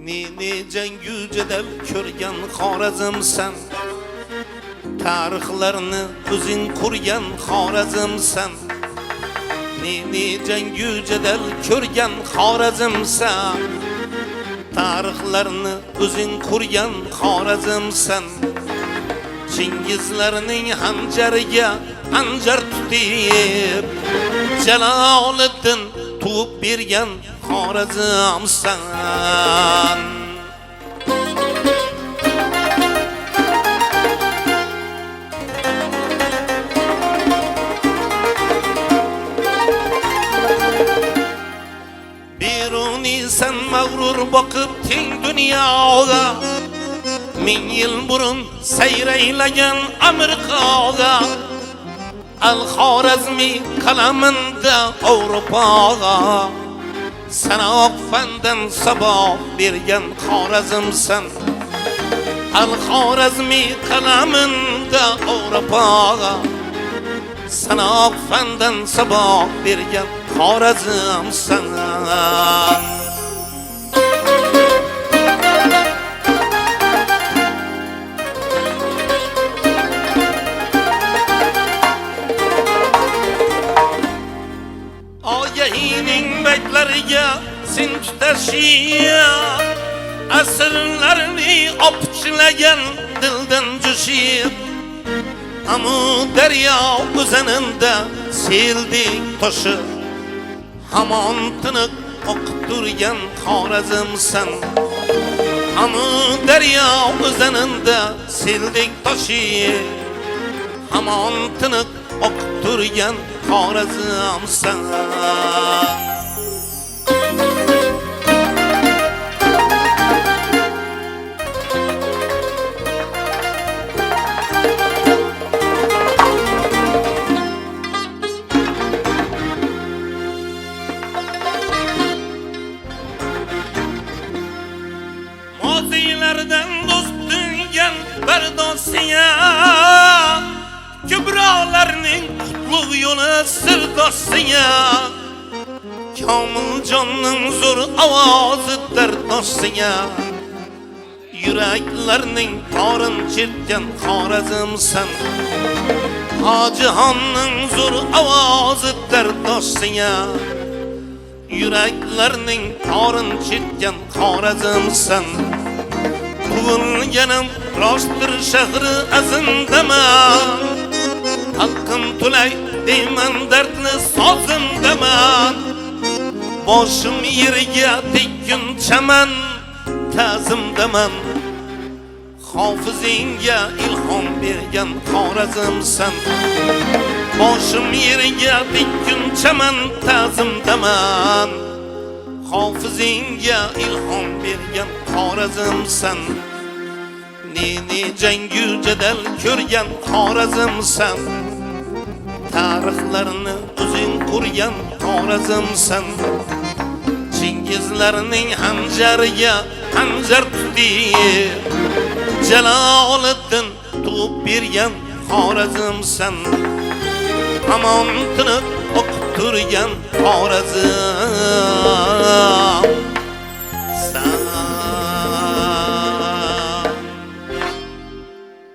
Ne cengu jadal ko'rgan Xorazmsan, tarixlarni o'zing qurgan Xorazmsan. Ne cengu jadal ko'rgan Xorazmsan, tarixlarni o'zing qurgan Xorazmsan. Chingizlarning hanjariga hanjar tutib, Jaloliddin tuvib bergan Xorazmsan. Biruni sen mağrur bakıp teng dunyoga, ming yil burun sayraylagan Amerikaga, Al-Xorazmi qalaminda Avropaga, sanoq fandan saboq bergan Xorazmsan. Al-Xorazmi qalaminda Avropaga, sanoq fandan saboq bergan Xorazmsan. Ogahining baytlariga sen tutashiya, asrlarni opchilagan dildan jo'shib, Amu daryo o'zaninda seldek toshib, hamon tiniq oqib turgan Xorazmsan. Amu daryo o'zaninda seldek toshib, hamon tiniq oqib turgan Xorazmsan. Mozilardan do'st tuygan bardosiya, Kübralarning qutlug' yo'li sirdosiya, Komiljonning zo'r ovozi dardosiya, yuraklarning torin chertgan Xorazmsan. Hojixonning zo'r ovozi dardosiya, yuraklarning torin chertgan Xorazmsan. Tug'ilganim rostdir shahri azindaman, haqqim to'lay deyman dardli sozimdaman. Boshim yerga tekkunchaman, ta'zimdaman. Hofizingga ilhom bergan Xorazmsan. Boshim yerga tekkunchaman, ta'zimdaman. Hofizingga ilhom bergan Xorazmsan. Ne cengu jadal ko'rgan Xorazmsan, tarixlarni o'zing qurgan Xorazmsan. Chingizlarning hanjariga hanjar tutib, Jaloliddin tuvib bergan Xorazmsan. Hamon tiniq oqib turgan Xorazm.